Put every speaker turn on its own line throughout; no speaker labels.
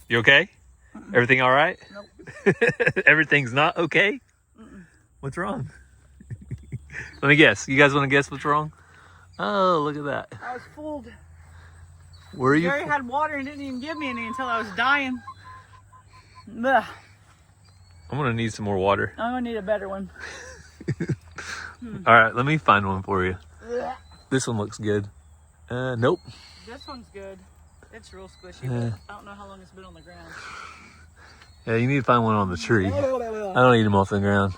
You okay? Everything all right?
Nope.
Everything's not okay? What's wrong? Let me guess. You guys want to guess what's wrong? Oh, look at that.
I was fooled.
Were you?
Jerry had water and didn't even give me any until I was dying. Ugh.
I'm going to need some more water.
I'm going to need a better one.
All right, let me find one for you.
Ugh.
This one looks good. Nope.
This one's good. It's real squishy, but I don't know how long it's been on the ground.
Yeah, you need to find one on the tree. I don't eat them off the ground.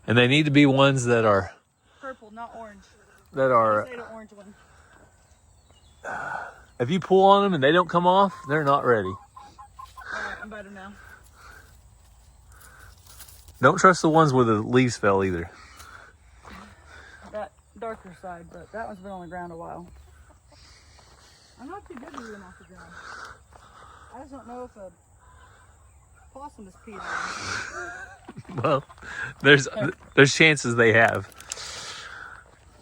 And they need to be ones that are...
Purple, not orange.
That are...
I say the orange one.
If you pull on them and they don't come off, they're not ready.
Alright, I'm better now.
Don't trust the ones where the leaves fell either.
That darker side, but that one's been on the ground a while. I'm not too good at eating off the ground. I just don't know if a possum is peed on.
Well, there's chances they have.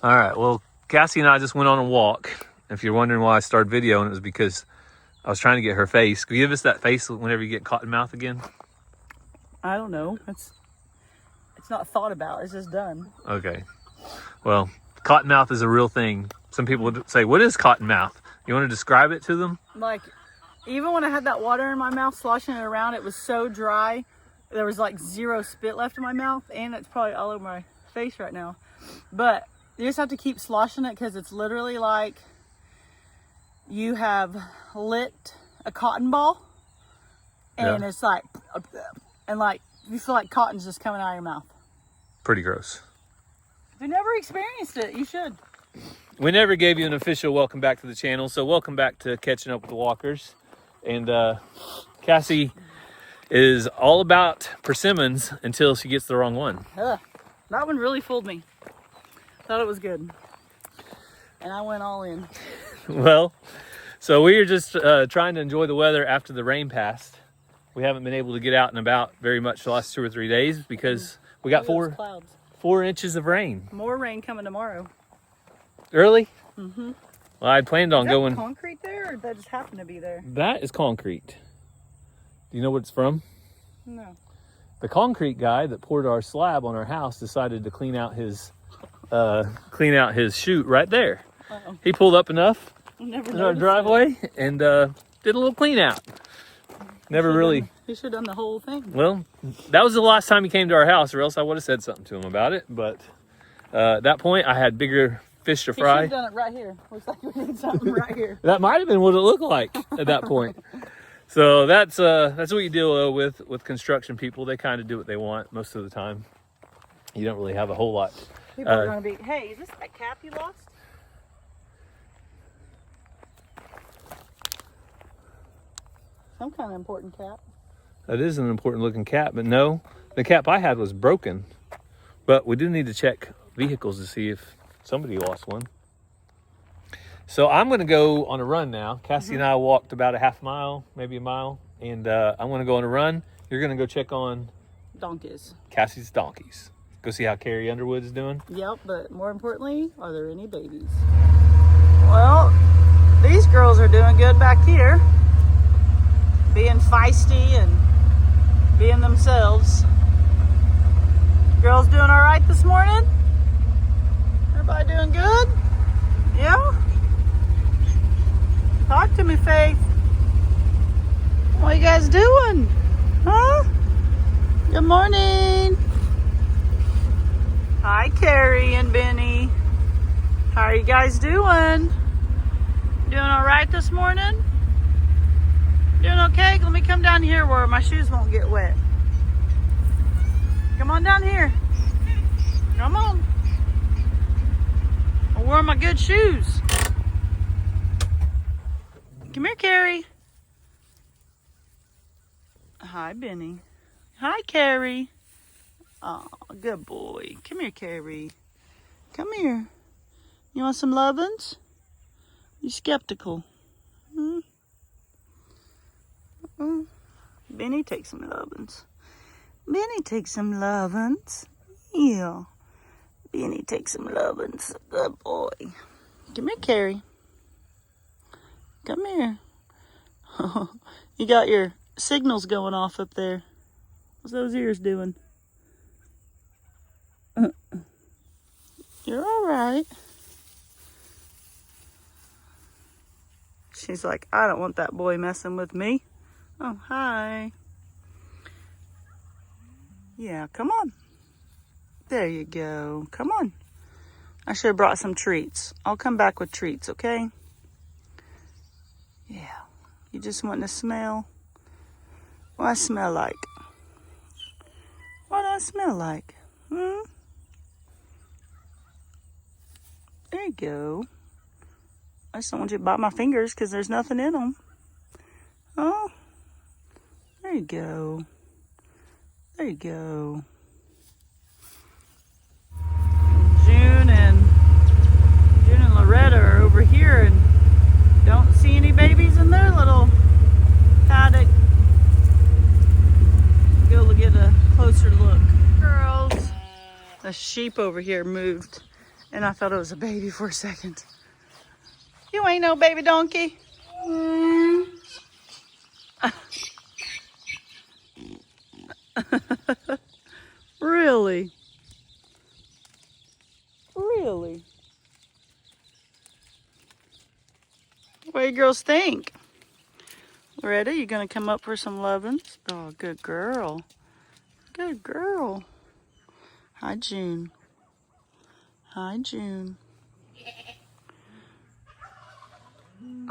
All right, well, Cassie and I just went on a walk. If you're wondering why I started videoing, it was because I was trying to get her face. Can you give us that face whenever you get cotton mouth again?
I don't know. It's not thought about. It's just done.
Okay. Well, cotton mouth is a real thing. Some people would say, what is cotton mouth? You want to describe it to them?
Like, even when I had that water in my mouth, sloshing it around, it was so dry. There was like zero spit left in my mouth, and it's probably all over my face right now. But you just have to keep sloshing it because it's literally like you have lit a cotton ball, and it's like, and like you feel like cotton's just coming out of your mouth.
Pretty gross.
If you never experienced it, you should.
We never gave you an official welcome back to the channel, so welcome back to Catching Up with the Walkers. And Cassie is all about persimmons until she gets the wrong one.
Ugh, that one really fooled me. Thought it was good. And I went all in.
Well, so we are just trying to enjoy the weather after the rain passed. We haven't been able to get out and about very much the last 2 or 3 days because we got
clouds.
4 inches of rain.
More rain coming tomorrow.
Early?
Mm-hmm.
Well, I planned on going...
concrete there, or did that just happen to be there?
That is concrete. Do you know what it's from?
No.
The concrete guy that poured our slab on our house decided to clean out his chute right there.
Uh-oh.
He pulled up enough
in
our driveway and did a little clean out. Never really.
He should have done the whole thing.
Well, that was the last time he came to our house, or else I would have said something to him about it. But at that point, I had bigger fish to fry.
He should have done it right here. Looks like we need something right here.
That might have been what it looked like at that point. So that's what you deal with construction people. They kind of do what they want most of the time. You don't really have a whole lot.
People are going to be, hey, is this that cap you lost? Some kind of important cap.
That is an important looking cap, but no, the cap I had was broken. But we do need to check vehicles to see if somebody lost one. So I'm going to go on a run now. Cassie and I walked about a half mile, maybe a mile, and I'm going to go on a run. You're going to go check on
donkeys.
Cassie's donkeys. Go see how Carrie Underwood is doing.
Yep, but more importantly, are there any babies? Well, these girls are doing good back here. Being feisty and being themselves. Girls doing all right this morning? Everybody doing good? Yeah? Talk to me, Faith. What you guys doing? Huh? Good morning. Hi, Carrie and Benny. How are you guys doing? Doing all right this morning? Doing okay? Let me come down here where my shoes won't get wet. Come on down here. Come on. I'll wear my good shoes. Come here, Carrie. Hi, Benny. Hi, Carrie. Oh, good boy. Come here, Carrie. Come here. You want some lovin's? You skeptical? Hmm? Benny, take some lovin's. Benny, take some lovin's. Yeah. Benny, take some lovin's. Good boy. Come here, Carrie. Come here. You got your signals going off up there. What's those ears doing? You're all right. She's like, I don't want that boy messing with me. Oh, hi. Yeah, come on. There you go. Come on. I should have brought some treats. I'll come back with treats, okay? Yeah. You just want to smell? What I smell like? What do I smell like? There you go. I just don't want you to bite my fingers because there's nothing in them. Oh, there you go. There you go. June and Loretta are over here and don't see any babies in their little paddock. Go get a closer look. Girls, the sheep over here moved and I thought it was a baby for a second. You ain't no baby donkey. Really? Really? What do you girls think? Loretta, you gonna come up for some lovin's? Oh, good girl. Good girl. Hi, June. Hi, June.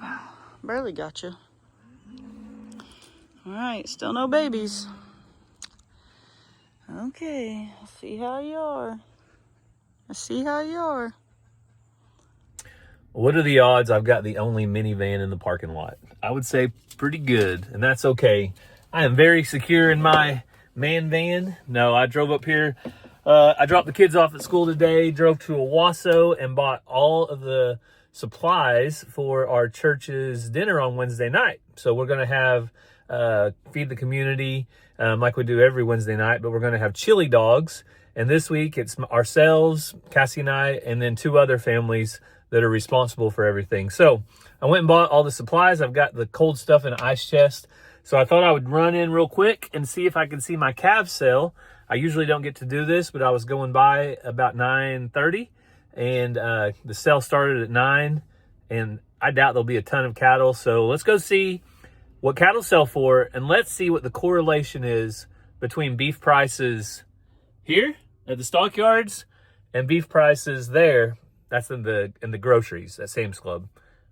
Oh, barely got you. All right, still no babies. Okay, I'll see how you are. I see how you are.
What are the odds I've got the only minivan in the parking lot? I would say pretty good, and that's okay. I am very secure in my man van. No, I drove up here. I dropped the kids off at school today, drove to Owasso, and bought all of the supplies for our church's dinner on Wednesday night. So we're going to have feed the community like we do every Wednesday night, but we're going to have chili dogs. And this week it's ourselves, Cassie and I, and then 2 other families that are responsible for everything. So I went and bought all the supplies. I've got the cold stuff in an ice chest. So I thought I would run in real quick and see if I can see my calf sale. I usually don't get to do this, but I was going by about 9:30 and the sale started at 9, and I doubt there'll be a ton of cattle. So let's go see what cattle sell for, and let's see what the correlation is between beef prices here at the stockyards and beef prices there. That's in the groceries at Sam's Club.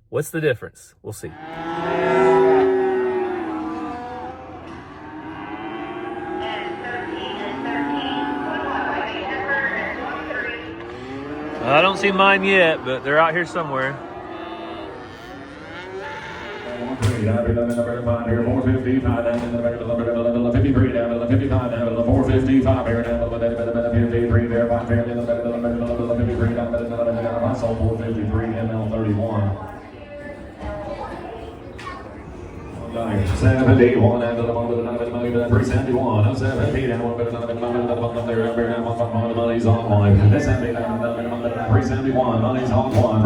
What's the difference? We'll see. I don't see mine yet, but they're out here somewhere.
$71 and $371. $70 down, money's on one. $371, money's on one.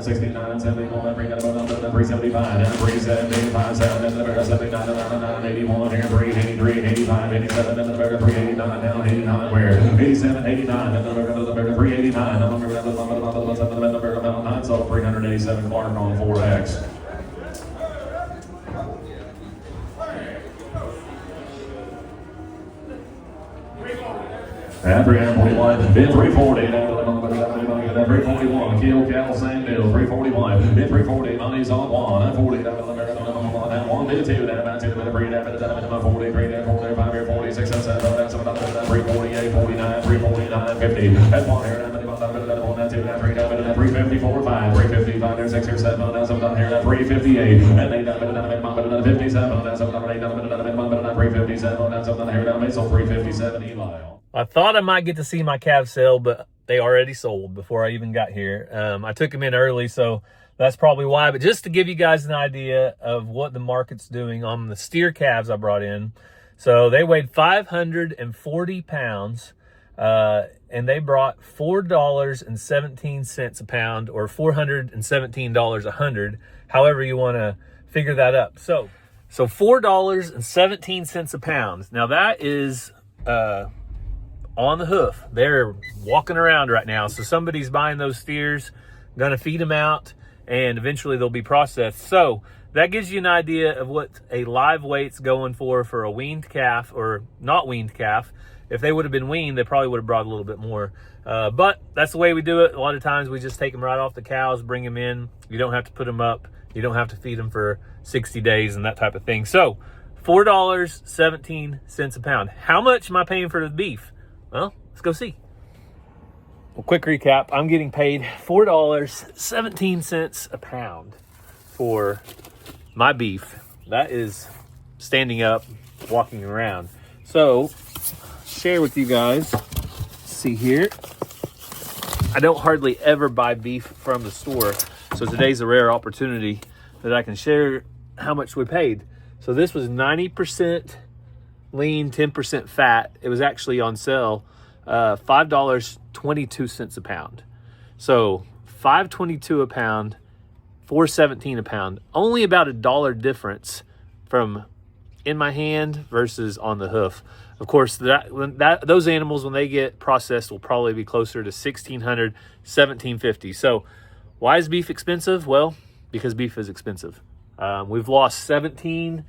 $69, 71, $375, down $375, $79, 81, here, 383, 85, 87, $389, down 89, where? 87, 89, $389, so 387 Clark on 4X. At 341, bid 340, 341, Kill Cattle Sand Mill, 341, bid 340, money's on one, 40, down 1, bid 2, down about 2, 3, down 43, down 45, 46, 7, 348, 49, 349, 50, that's 1 here, down 2, down 3, down 354, 5, 355, there's 6 or 7, down 7, here, down 358, and 8, down 57, down 7, 8, down 357, down 7, here, down, so 357 Eli.
I thought I might get to see my calf sale, but they already sold before I even got here. I took them in early, so that's probably why. But just to give you guys an idea of what the market's doing on the steer calves I brought in. So they weighed 540 pounds, and they brought $4.17 a pound, or $417 a hundred, however you want to figure that up. So $4.17 a pound. Now that is on the hoof. They're walking around right now. So somebody's buying those steers, gonna feed them out, and eventually they'll be processed. So that gives you an idea of what a live weight's going for a weaned calf, or not weaned calf. If they would have been weaned, they probably would have brought a little bit more. But that's the way we do it. A lot of times we just take them right off the cows, bring them in. You don't have to put them up. You don't have to feed them for 60 days and that type of thing. So $4.17 a pound. How much am I paying for the beef? Well, let's go see. Well, quick recap. I'm getting paid $4.17 a pound for my beef. That is standing up, walking around. So, share with you guys. See here. I don't hardly ever buy beef from the store. So today's a rare opportunity that I can share how much we paid. So this was 90% lean, 10% fat. It was actually on sale, $5.22 a pound. So $5.22 a pound, $4.17 a pound. Only about $1 difference from in my hand versus on the hoof. Of course, those animals, when they get processed, will probably be closer to $1,600, $1,750. So why is beef expensive? Well, because beef is expensive. We've lost 17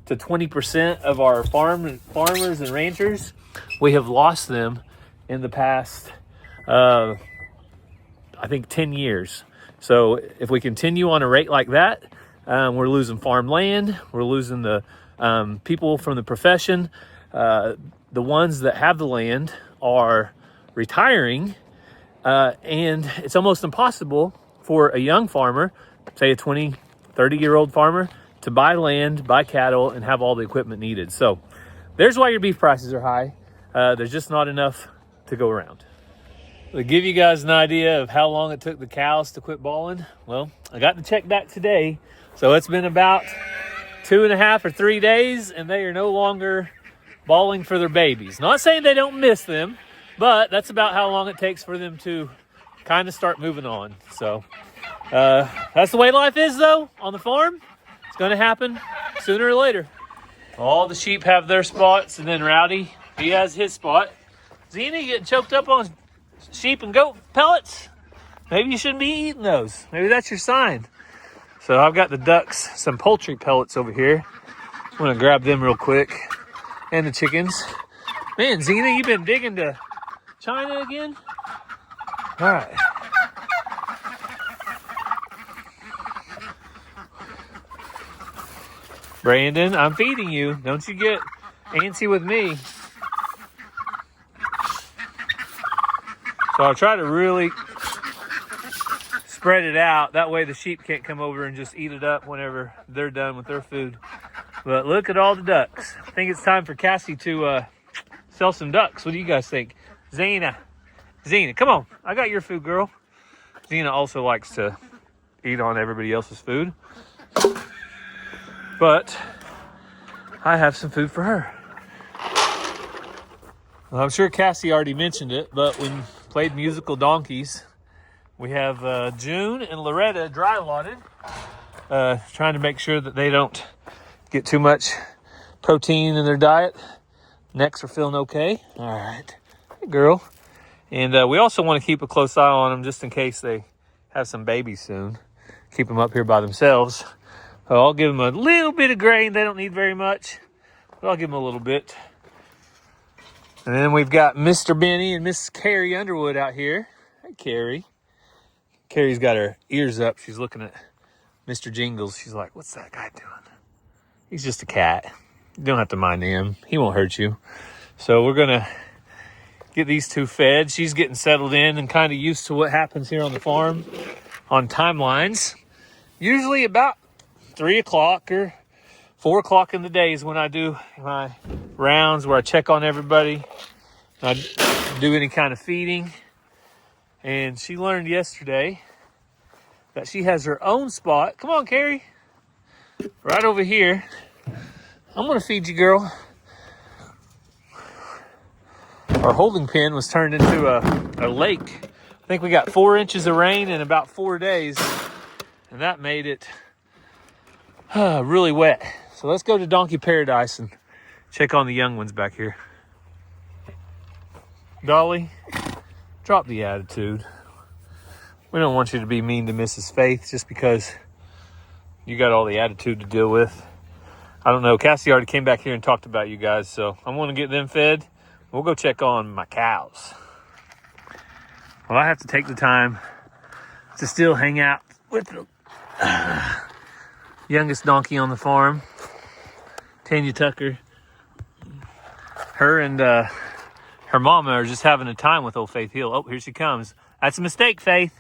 to 20% of our farmers and ranchers. We have lost them in the past, I think, 10 years. So if we continue on a rate like that, we're losing farmland. We're losing the people from the profession. The ones that have the land are retiring, and it's almost impossible for a young farmer, say a 20, 30-year-old farmer, to buy land, buy cattle, and have all the equipment needed. So there's why your beef prices are high. There's just not enough to go around. To give you guys an idea of how long it took the cows to quit bawling, well, I got the check back today. So it's been about 2.5 or 3 days, and they are no longer bawling for their babies. Not saying they don't miss them, but that's about how long it takes for them to kind of start moving on. So that's the way life is, though, on the farm. It's going to happen sooner or later. All the sheep have their spots, and then Rowdy, he has his spot. Xena, you getting choked up on sheep and goat pellets? Maybe you shouldn't be eating those. Maybe that's your sign. So I've got the ducks some poultry pellets over here. I'm going to grab them real quick. And the chickens. Man, Xena, you been digging to China again? All right. Brandon, I'm feeding you. Don't you get antsy with me. So I'll try to really spread it out. That way the sheep can't come over and just eat it up whenever they're done with their food. But look at all the ducks. I think it's time for Cassie to sell some ducks. What do you guys think? Xena, come on. I got your food, girl. Xena also likes to eat on everybody else's food. But I have some food for her. Well, I'm sure Cassie already mentioned it, but we played musical donkeys. We have June and Loretta dry allotted, trying to make sure that they don't get too much protein in their diet. Necks are feeling okay. All right. Hey, girl. And we also want to keep a close eye on them just in case they have some babies soon. Keep them up here by themselves. So I'll give them a little bit of grain. They don't need very much, but I'll give them a little bit. And then we've got Mr. Benny and Miss Carrie Underwood out here. Hey, Carrie. Carrie's got her ears up. She's looking at Mr. Jingles. She's like, what's that guy doing? He's just a cat. You don't have to mind him. He won't hurt you. So we're going to get these two fed. She's getting settled in and kind of used to what happens here on the farm on timelines. Usually about 3 o'clock or 4 o'clock in the day is when I do my rounds where I check on everybody. I do any kind of feeding. And she learned yesterday that she has her own spot. Come on, Carrie. Right over here. I'm going to feed you, girl. our holding pen was turned into a lake. I think we got 4 inches of rain in about 4 days, and that made it really wet. So let's go to Donkey Paradise and check on the young ones back here. Dolly, drop the attitude. We don't want you to be mean to Mrs. Faith just because you got all the attitude to deal with. I don't know. Cassie already came back here and talked about you guys, so I'm going to get them fed. We'll go check on my cows. Well, I have to take the time to still hang out with the youngest donkey on the farm, Tanya Tucker. Her and her mama are just having a time with old Faith Hill. Oh, here she comes. That's a mistake, Faith.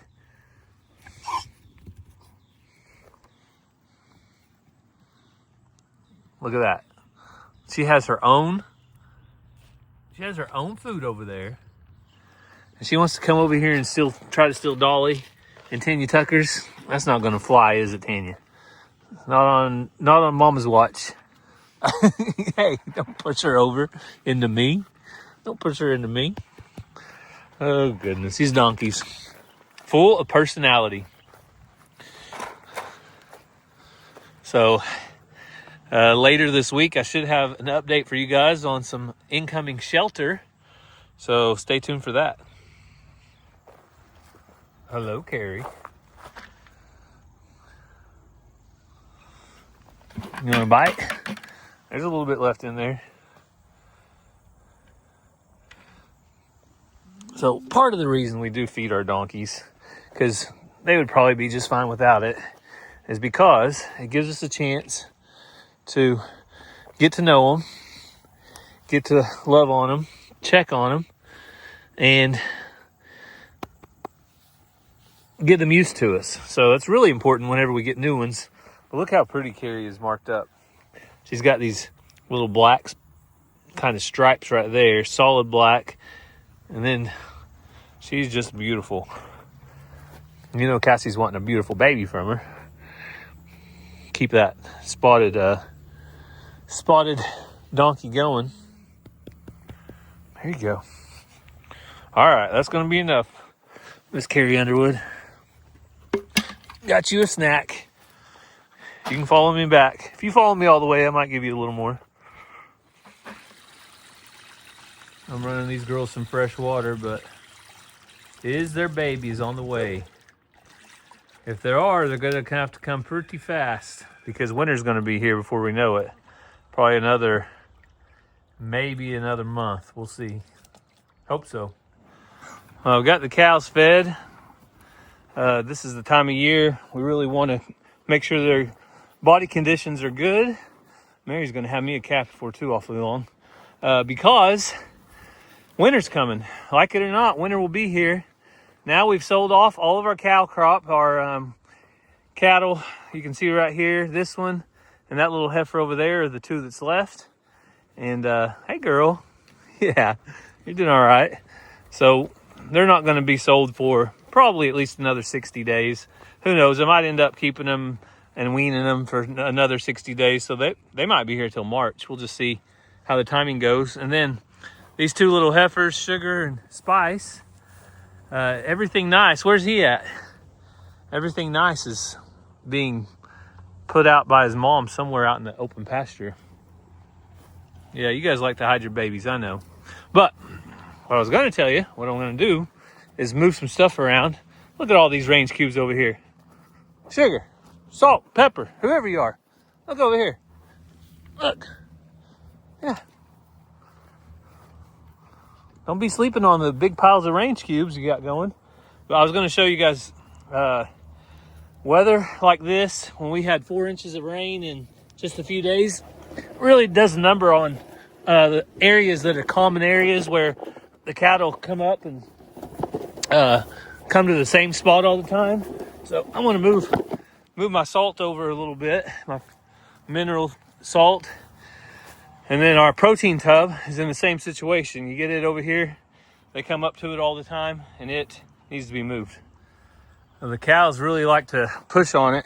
Look at that. She has her own food over there. And she wants to come over here and try to steal Dolly and Tanya Tucker's. That's not gonna fly, is it, Tanya? Not on Mama's watch. Hey, don't push her over into me. Don't push her into me. Oh goodness, these donkeys. Full of personality. So later this week, I should have an update for you guys on some incoming shelter. So stay tuned for that. Hello, Carrie. You want a bite? There's a little bit left in there. So part of the reason we do feed our donkeys, because they would probably be just fine without it, is because it gives us a chance to get to know them, get to love on them, check on them, and get them used to us. So that's really important whenever we get new ones. But look how pretty Carrie is marked up. She's got these little black kind of stripes right there, solid black, and then she's just beautiful. You know, Cassie's wanting a beautiful baby from her. Keep that spotted donkey going. There you go. All right, that's going to be enough, Miss Carrie Underwood. Got you a snack. You can follow me back. If you follow me all the way, I might give you a little more. I'm running these girls some fresh water, but is there babies on the way? If there are, they're going to have to come pretty fast because winter's going to be here before we know it. Probably maybe another month. We'll see. Hope so. I've got the cows fed. This is the time of year we really want to make sure their body conditions are good. Mary's going to have me a calf before too awfully long because winter's coming. Like it or not, winter will be here. Now we've sold off all of our cow crop, our cattle. You can see right here, this one and that little heifer over there are the two that's left. And hey girl, yeah, you're doing all right. So they're not going to be sold for probably at least another 60 days. Who knows? I might end up keeping them and weaning them for another 60 days. So they might be here till March. We'll just see how the timing goes. And then these two little heifers, Sugar and Spice, everything nice. Where's he at? Everything nice is being put out by his mom somewhere out in the open pasture. Yeah, you guys like to hide your babies, I know. But what I was going to tell you, what I'm going to do is move some stuff around. Look at all these range cubes over here. Sugar, salt, pepper, whoever you are. Look over here. Look. Yeah. Don't be sleeping on the big piles of range cubes you got going. But I was going to show you guys weather like this when we had 4 inches of rain in just a few days. Really does a number on the areas that are common areas where the cattle come up and come to the same spot all the time. So I'm going to move my salt over a little bit, my mineral salt. And then our protein tub is in the same situation. You get it over here, they come up to it all the time, and it needs to be moved. Now, the cows really like to push on it,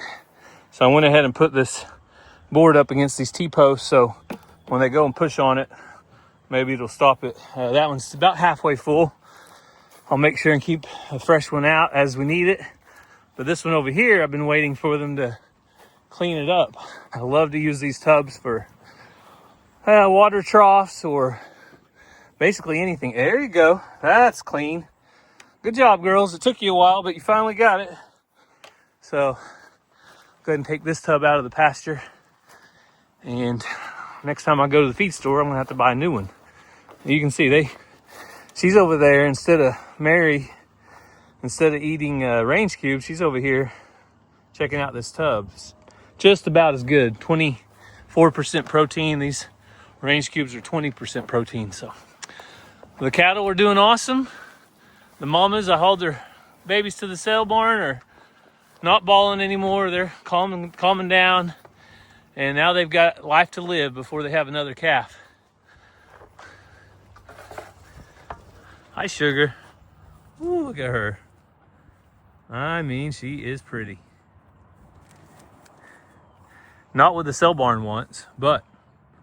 so I went ahead and put this board up against these T-posts, so when they go and push on it, maybe it'll stop it. That one's about halfway full. I'll make sure and keep a fresh one out as we need it. But this one over here, I've been waiting for them to clean it up. I love to use these tubs for water troughs or basically anything. There you go. That's clean. Good job, girls. It took you a while, but you finally got it. So go ahead and take this tub out of the pasture. And next time I go to the feed store, I'm gonna have to buy a new one. You can see she's over there instead of eating range cubes, she's over here checking out this tub. It's just about as good. 24% protein. These range cubes are 20% protein. So the cattle are doing awesome. The mamas, I hauled their babies to the sale barn, are not bawling anymore. They're calming down. And now they've got life to live before they have another calf. Hi, Sugar. Ooh, look at her. I mean, she is pretty. Not what the sale barn wants, but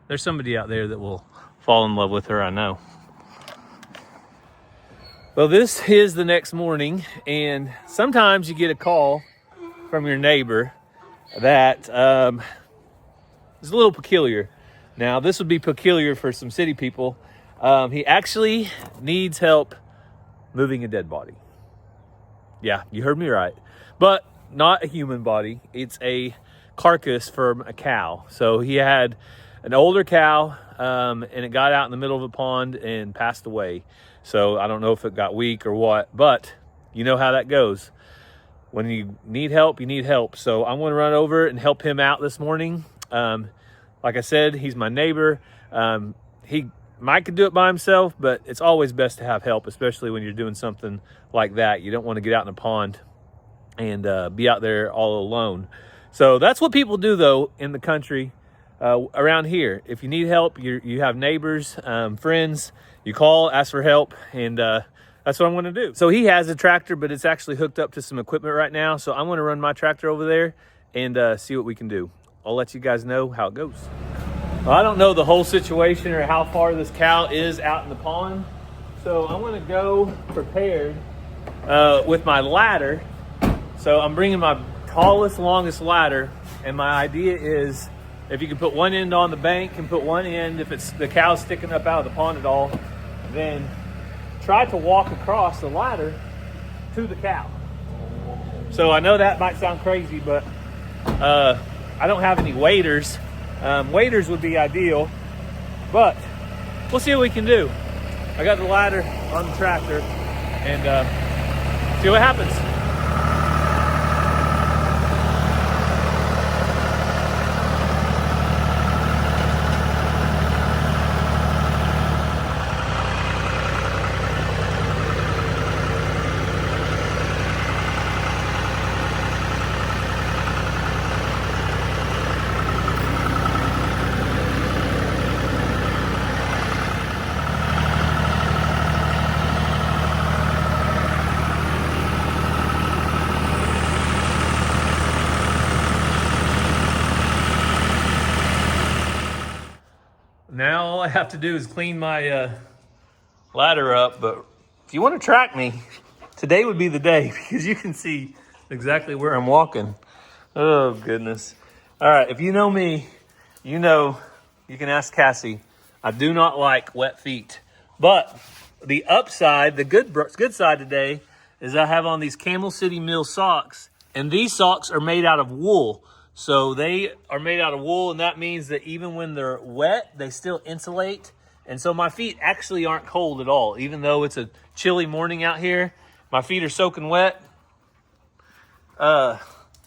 there's somebody out there that will fall in love with her, I know. Well, this is the next morning, and sometimes you get a call from your neighbor that is a little peculiar. Now, this would be peculiar for some city people. He actually needs help moving a dead body. Yeah, you heard me right. But not a human body. It's a carcass from a cow. So he had an older cow, and it got out in the middle of a pond and passed away. So I don't know if it got weak or what, but you know how that goes. When you need help, you need help. So I'm going to run over and help him out this morning. Like I said, he's my neighbor. He might could do it by himself, but it's always best to have help, especially when you're doing something like that. You don't want to get out in a pond and be out there all alone. So that's what people do, though, in the country around here. If you need help, you have neighbors, friends, you call, ask for help, and that's what I'm going to do. So he has a tractor, but it's actually hooked up to some equipment right now. So I'm going to run my tractor over there and see what we can do. I'll let you guys know how it goes. Well, I don't know the whole situation or how far this cow is out in the pond. So I'm going to go prepared with my ladder. So I'm bringing my tallest, longest ladder. And my idea is if you can put one end on the bank and put one end, if it's the cow's sticking up out of the pond at all, then try to walk across the ladder to the cow. So I know that might sound crazy, but I don't have any waders. Waders would be ideal, but we'll see what we can do. I got the ladder on the tractor and see what happens. Now all I have to do is clean my ladder up, but if you want to track me, today would be the day because you can see exactly where I'm walking. Oh, goodness. All right, if you know me, you know you can ask Cassie. I do not like wet feet, but the upside, the good side today is I have on these Camel City Mill socks, and these socks are made out of wool. So they are made out of wool, and that means that even when they're wet, they still insulate. And so my feet actually aren't cold at all. Even though it's a chilly morning out here, my feet are soaking wet.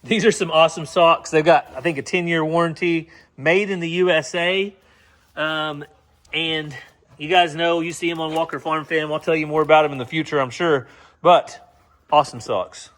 These are some awesome socks. They've got, I think, a 10-year warranty, made in the USA. And you guys know, you see them on Walker Farm Fam. I'll tell you more about them in the future, I'm sure. But awesome socks.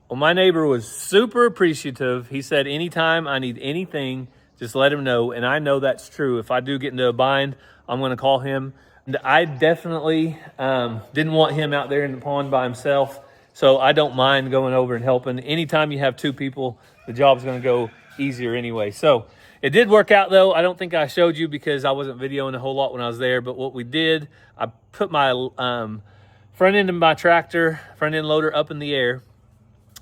Well, my neighbor was super appreciative. He said, anytime I need anything, just let him know. And I know that's true. If I do get into a bind, I'm going to call him. And I definitely didn't want him out there in the pond by himself. So I don't mind going over and helping. Anytime you have two people, the job's going to go easier anyway. So It did work out though. I don't think I showed you because I wasn't videoing a whole lot when I was there, but what we did, I put my front end of my tractor, front end loader up in the air.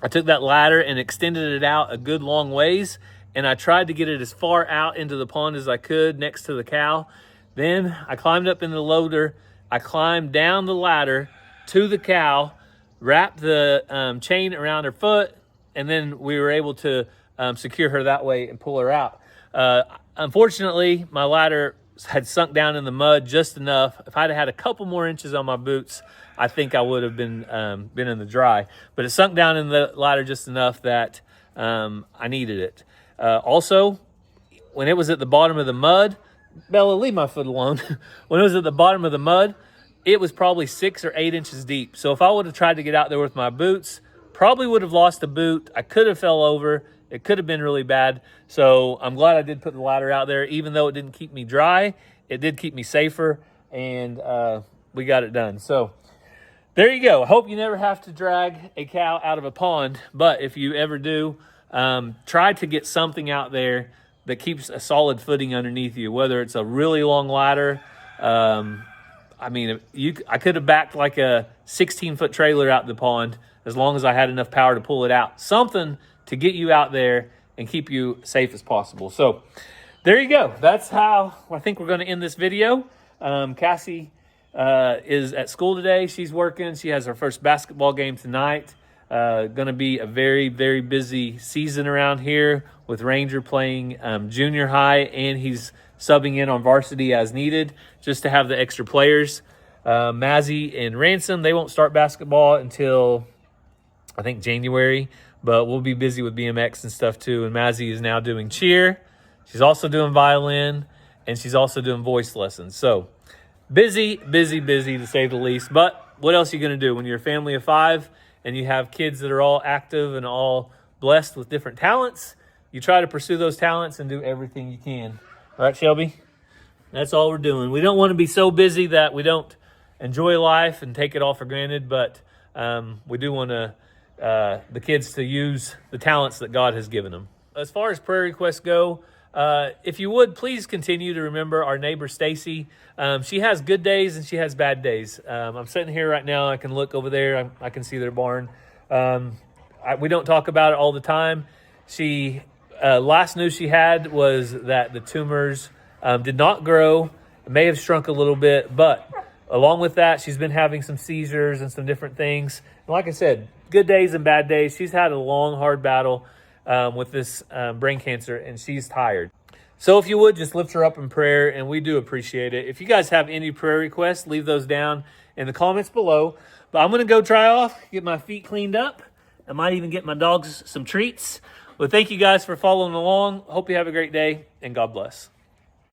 I took that ladder and extended it out a good long ways, and I tried to get it as far out into the pond as I could next to the cow. Then I climbed up in the loader, I climbed down the ladder to the cow, wrapped the chain around her foot, and then we were able to secure her that way and pull her out. Unfortunately, my ladder had sunk down in the mud just enough. If I'd had a couple more inches on my boots, I think I would have been in the dry. But it sunk down in the ladder just enough that I needed it. Also, when it was at the bottom of the mud, Bella, leave my foot alone. When it was at the bottom of the mud, it was probably 6 or 8 inches deep. So if I would have tried to get out there with my boots, probably would have lost a boot. I could have fell over. It could have been really bad. So I'm glad I did put the ladder out there. Even though it didn't keep me dry, it did keep me safer, and we got it done. So there you go. I hope you never have to drag a cow out of a pond, but if you ever do, try to get something out there that keeps a solid footing underneath you, whether it's a really long ladder. I mean, I could have backed like a 16-foot trailer out the pond as long as I had enough power to pull it out. Something to get you out there and keep you safe as possible. So there you go. That's how I think we're going to end this video. Cassie is at school today. She's working. She has her first basketball game tonight. Going to be a very, very busy season around here with Ranger playing junior high, and he's subbing in on varsity as needed just to have the extra players. Mazzy and Ransom, they won't start basketball until I think January, but we'll be busy with BMX and stuff too. And Mazzy is now doing cheer. She's also doing violin, and she's also doing voice lessons. So busy, busy, busy to say the least. But what else are you going to do when you're a family of 5 and you have kids that are all active and all blessed with different talents? You try to pursue those talents and do everything you can. All right, Shelby? That's all we're doing. We don't want to be so busy that we don't enjoy life and take it all for granted, but we do want the kids to use the talents that God has given them. As far as prayer requests go, if you would, please continue to remember our neighbor Stacy. She has good days and she has bad days. I'm sitting here right now. I can look over there. I can see their barn. We don't talk about it all the time. She last news she had was that the tumors did not grow. It may have shrunk a little bit, but along with that, she's been having some seizures and some different things. And like I said, good days and bad days. She's had a long, hard battle with this brain cancer, and she's tired. So if you would, just lift her up in prayer, and we do appreciate it. If you guys have any prayer requests, leave those down in the comments below. But I'm going to go dry off, get my feet cleaned up. I might even get my dogs some treats. But thank you guys for following along. Hope you have a great day, and God bless.